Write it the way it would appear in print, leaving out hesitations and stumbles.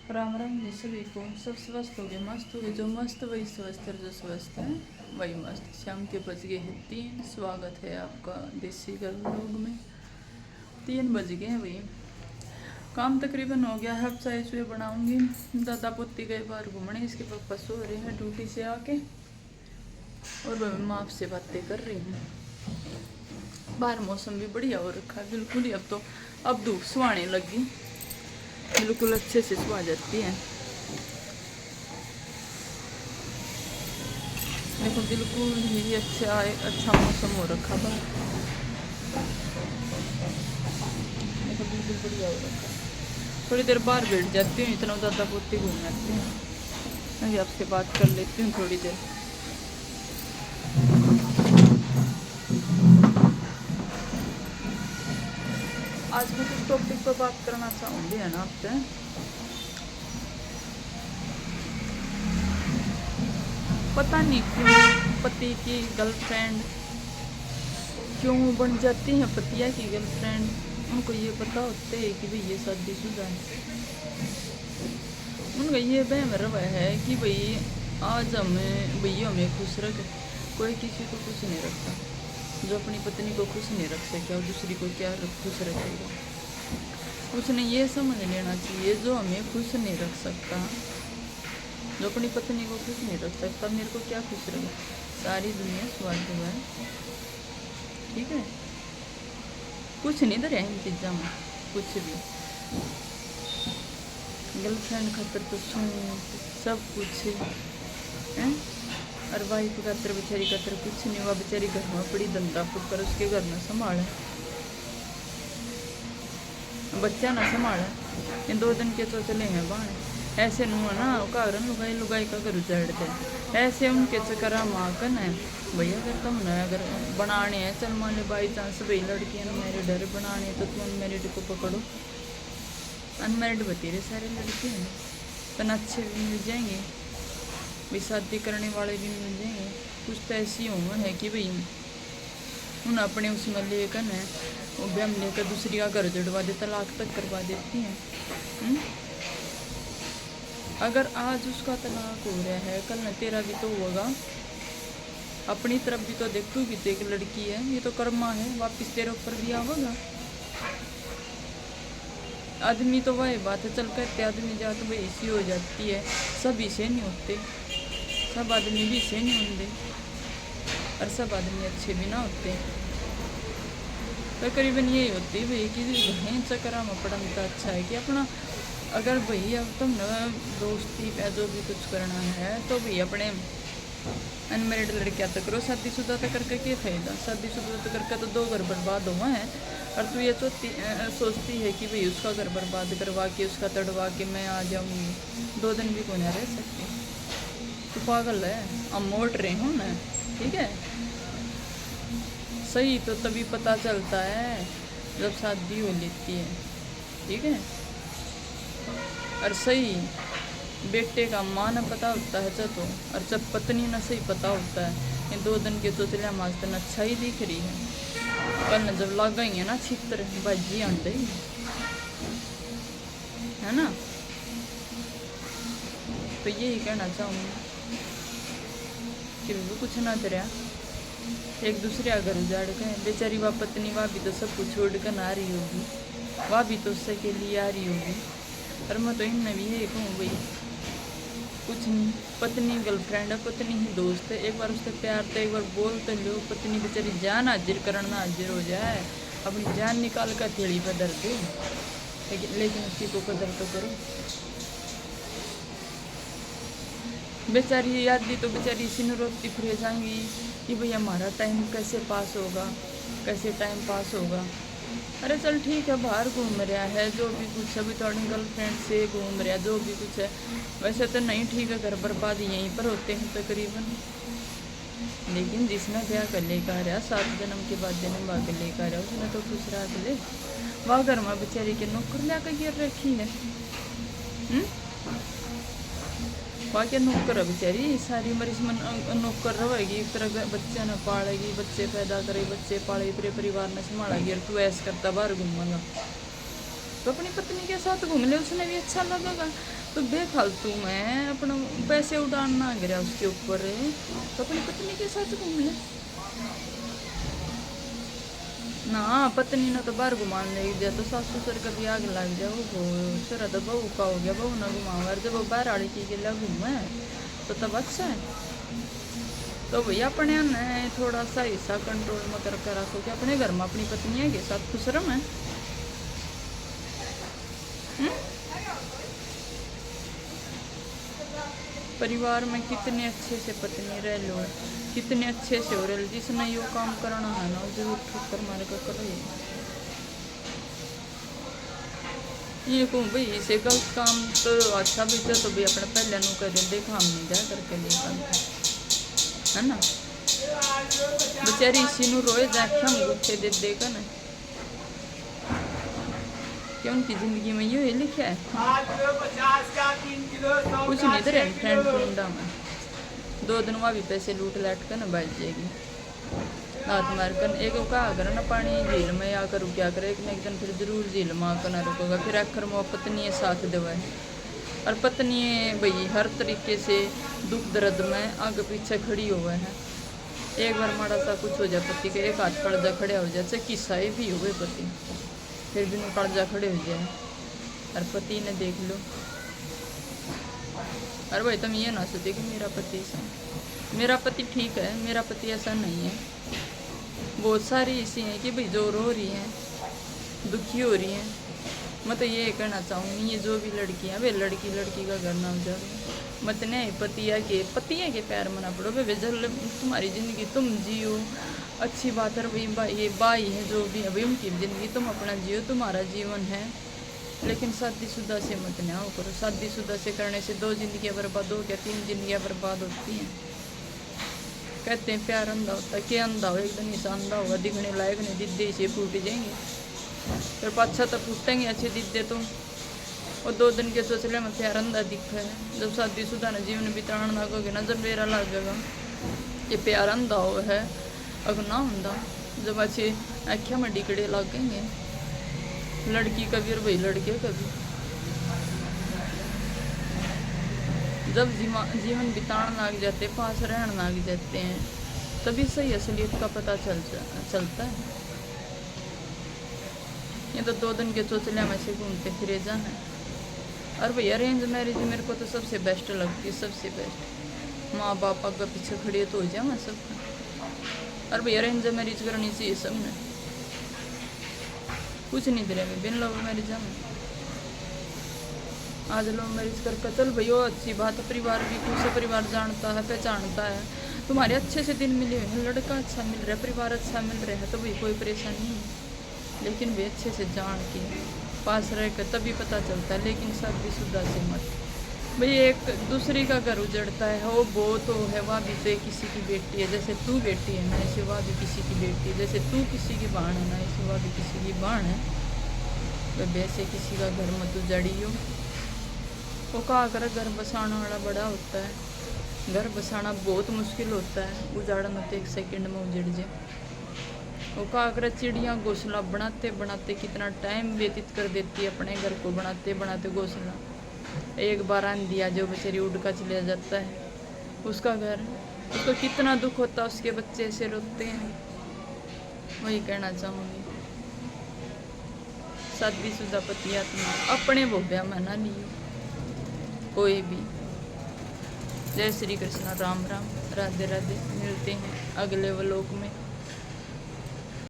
राम राम जी सभी को। सब स्वस्थ हो गए, मस्त हो गए। जो मस्त वही स्वस्थ है, जो स्वस्थ है वही मस्त। शाम के बज गए हैं 3। स्वागत है आपका देसी गर्ल लोग में। 3 बज गए हैं भाई। काम तकरीबन हो गया है। अब चाय चुए बनाऊंगी। दादा पोती गए बाहर घूमने, इसके पापा सो रहे हैं ड्यूटी से आके, और मैं आपसे बातें कर रही हूँ। बाहर मौसम भी बढ़िया हो रखा है बिल्कुल ही। अब धूप सुहाने लगी, बिल्कुल अच्छे से सुहा जाती है। देखो बिल्कुल ही अच्छा मौसम हो रखा बाहर। देखो बिल्कुल बढ़िया हो रखा। थोड़ी देर बाहर बैठ जाती हूँ, इतना ज़्यादा पोती घूम जाती हूँ। मैं आपसे बात कर लेती हूँ थोड़ी देर। आज मैं किस टॉपिक पर बात करना चाहूँगी है ना आपसे। पता नहीं क्यों पति की गर्लफ्रेंड क्यों बन जाती हैं पतिया की गर्लफ्रेंड। उनको ये पता होते है कि भाई ये शादीशुदा है। उनका ये वहम रवा है कि भाई आज हमें खुश रखे। कोई किसी को खुश नहीं रखता। जो अपनी पत्नी को खुश नहीं रख सके और दूसरी को क्या खुश रखेगा। उसने ये समझ लेना चाहिए, जो हमें खुश नहीं रख सकता, जो अपनी पत्नी को खुश नहीं रख सकता, मेरे को क्या खुश रखे। सारी दुनिया स्वार्थ है, ठीक है। कुछ नहीं धरिया इन चीज़ों में, कुछ भी। गर्लफ्रेंड खातर तो सब कुछ है, और वाइफ खातर बेचारी खातर कुछ नहीं। वह बेचारी घर में पड़ी धंधा फुकर उसके घर में संभाले, बच्चा ना संभाले। इन 2 दिन के तो चले हैं बाहर। ऐसे नु है ना कारण लुगाई लुगाई का घर उजाड़ते। ऐसे उनके चक्कर माकन है भैया। अगर तुम न अगर बनाने हैं, चल मान लो बाई चांस भाई लड़कियां अनमेरिड है बनाने, तो तुम अनमेरिड को पकड़ो। अनमेरिड बतेरे सारे लड़के हैं, पर अच्छे भी मिल जाएंगे भाई, शादी करने वाले भी मिल जाएंगे। कुछ तो ऐसी उम्र है कि भाई उन अपने उसमें लेकर न वो भी हम लेकर दूसरी का घर जुड़वा दे, तलाक तक करवा देती हैं। अगर आज उसका तलाक हो रहा है, कल न तेरा भी तो होगा। अपनी तरफ भी तो देख, तू भी तो एक लड़की है, ये तो कर्मा है, वापिस तेरे ऊपर भी आवेगा। आदमी तो वही बात है, चल कहते आदमी जात वही इसी हो जाती है। सब इसे नहीं होते, सब आदमी भी इसे नहीं होते, और सब आदमी अच्छे भी ना होते। तकरीबन यही होती है भाई कि बहन चक्कर में पड़ना तो अच्छा है कि अपना। अगर भाई अब तुम न दोस्ती पे जो भी कुछ करना है तो भाई अपने अनमेरिड लड़कियां तक करो। शादीशुदा तक करके क्या फायदा। शादीशुदा तक करके तो 2 घर बर्बाद हुआ है, और तू ये सोचती है कि भाई उसका घर बर्बाद करवा के उसका तड़वा के मैं आ जाऊँगी। 2 दिन भी को नहीं रह सकती। तू पागल है। अब मोट रहे हूँ ना, ठीक है। सही तो तभी पता चलता है जब शादी हो लेती है, ठीक है। और सही बेटे का माँ न पता होता है जब, और जब पत्नी न सही पता होता है। ये 2 दिन के तो चलिया मास्टर अच्छा ही दिख रही है, कल न जब लग गई है ना छितर बाजी अंडे, है ना। तो यही कहना चाहूँगी कि वो कुछ ना तरह एक दूसरे का घर उजाड़ के बेचारी वह पत्नी, वह भी तो सब कुछ छोड़ कर ना आ रही होगी, वह भी तो उससे के लिए आ रही होगी। और मैं तो इनमें भी यही कहूँ भाई, कुछ नहीं। पत्नी गर्लफ्रेंड है, पत्नी ही दोस्त है। एक बार उससे प्यार तो एक बार बोल तो लो। पत्नी बेचारी जान हाजिर करना हाजिर हो जाए, अपनी जान निकाल कर थेड़ी पर धर दे, लेकिन उसकी को कदर तो करो। बेचारी याद दी तो बेचारी इसी में रोती फिर जाएंगी कि भाई हमारा टाइम कैसे पास होगा, कैसे टाइम पास होगा। अरे चल ठीक है, बाहर घूम रहा है जो भी कुछ है, अभी थोड़ी गर्लफ्रेंड से घूम रहा जो भी कुछ है, वैसे तो नहीं ठीक है। घर बर्बाद यहीं पर होते हैं तकरीबन। लेकिन जिसने ब्याह कर लेकर रहा, 7 जन्म के बाद जन्म भाग लेकर रहा, उसने तो खुश रहा के ले। वह घर में बेचारी के नौकर ला कर गिर रखी है। वहाँ के नौकर है बेचारी, सारी उम्र इसमें नौकर रहेगी। एक तरह बच्चे न पालेगी, बच्चे पैदा करेगी, बच्चे पालेगी, पूरे परिवार में संभालेगी। और तू ऐसा करता बाहर घूमेगा तो अपनी पत्नी के साथ घूम ले, उसने भी अच्छा लगेगा। तो बेफालतू में अपना पैसे उड़ाना गिरा उसके ऊपर, तो अपनी पत्नी के साथ घूम ले ना। पत्नी ने तो बाहर घुमान ले दिया तो सास ससुर का भी आग लग जाए। वो सर तो बहू का हो गया, बहू ना घुमाओ, जब वो बाहर वाली चीज के लिए घूमे तो तब अच्छा है। तो भैया अपने ने थोड़ा सा हिस्सा कंट्रोल में करके रखो कि अपने घर में अपनी पत्नियां के साथ खुश रहे। परिवार में कितने अच्छे से पत्नी रह लो, कितने अच्छे से हो रहे, जिसने यो काम करना है ना जरूर ठोकर मार कर करो। ये कहूँ भाई इसे गलत काम तो अच्छा भी तो भाई अपने पहले नु कर देखा हम नहीं जा करके ले है ना। बेचारी इसी नु रोए जाके हम गुच्छे दे देगा ना, क्या उनकी जिंदगी में ये लिखा है कुछ नहीं। इधर फ्रेंड फ्रेंडा में 2 दिन वहाँ भी पैसे लूट लाट कर ना बैठ जाएगी, हाथ मार कर। एक का अगर ना पानी झील में या करूँ क्या करे, एक दिन फिर जरूर झील में आकर ना रुकेगा। फिर आखिर में पत्नी साथ देवा है, और पत्नी भाई हर तरीके से दुख दर्द में आगे पीछे खड़ी हुआ है। एक बार माड़ा सा कुछ हो जाए पति के, एक हाथ कर्जा खड़े हो जाए, चाहे किस्सा भी हुए पति फिर भी नु कर्जा खड़े हो जाए, और पति ने देख लो। अरे भाई तुम ये ना सोचे कि मेरा पति ऐसा, मेरा पति ठीक है, मेरा पति ऐसा नहीं है। बहुत सारी ऐसी हैं कि भाई जो रो रही हैं, दुखी हो रही हैं। मैं तो ये कहना चाहूँगी, ये जो भी लड़कियाँ वे लड़की का घर ना हो जाए, मत नहीं पतिया के प्यार में ना पड़ो। वे जल तुम्हारी ज़िंदगी तुम जियो, अच्छी बात है भाई। ये बाई है जो भी है भाई, उनकी ज़िंदगी तुम अपना जियो, तुम्हारा जीवन है। लेकिन शादीशुदा से मत ना हो करो। शादीशुदा से करने से 2 जिंदगियाँ बर्बाद हो गया, 3 जिंदगियाँ बर्बाद होती हैं। कहते हैं प्यार अंधा होता है, क्या अंधा हो, एक दिन ऐसा अंधा होगा दिखने लायक नहीं, दिद्दे से फूट जाएंगे, फिर 5-6 तक फूटेंगे अच्छे दिद्दे तो। और 2 दिन के सोचले में प्यार अंधा दिखा है। जब शादीशुदा ने जीवन बिताना लागोगे ना, जब मेरा लगेगा ये प्यार अंधा हो है। अगर ना अंधा जब अच्छे आँखें में डिकड़े लगेंगे, लड़की कभी और भाई लड़के कभी। जब जीवन बिताने लग जाते, पास रहने लग जाते हैं, तभी सही असलियत का पता चलता है। ये तो 2 दिन के चोचले में से घूमते फिरे जाना है। और भाई अरेंज मैरिज मेरे को तो सबसे बेस्ट लगती है, सबसे बेस्ट। माँ बाप आगे पीछे खड़े तो हो जाए सब। और भाई अरेंज मैरिज करनी चाहिए सबने, कुछ नहीं दे रहे बिन लव मैरिज में। आज लव मैरिज करके चल भाई वो अच्छी बात है, परिवार भी खुश है, परिवार जानता है पहचानता है, तुम्हारे अच्छे से दिन मिले हुए हैं, लड़का अच्छा मिल रहा है, परिवार अच्छा मिल रहा है, तो भाई कोई परेशानी नहीं। लेकिन वे अच्छे से जान के पास रह कर तभी पता चलता है। लेकिन शादीशुदा से मत भाई, एक दूसरी का घर उजड़ता है, वो तो है, वह भी तो किसी की बेटी है। जैसे तू बेटी है ना, ऐसे वह भी किसी की बेटी है। जैसे तू किसी की बहन है ना, ऐसे वह भी किसी की बहन है। वैसे किसी का घर मत उजाड़ियो। वो कहा कर घर बसाना वाला बड़ा होता है, घर बसाना बहुत मुश्किल होता है, उजाड़ना तो 1 सेकंड में उजड़ जाए। वो कहा कर चिड़ियाँ घोंसला बनाते बनाते कितना टाइम व्यतीत कर देती है अपने घर को बनाते बनाते घोंसला। एक बार आंधी आ जो बेचारी उड़ का चले जाता है उसका घर, उसको कितना दुख होता है, उसके बच्चे ऐसे रोते हैं। वही कहना चाहूँगी, शादीशुदा पति आत्मा अपने भोग्या में ना लियो कोई भी। जय श्री कृष्ण, राम राम, राधे राधे। मिलते हैं अगले व्लॉग में।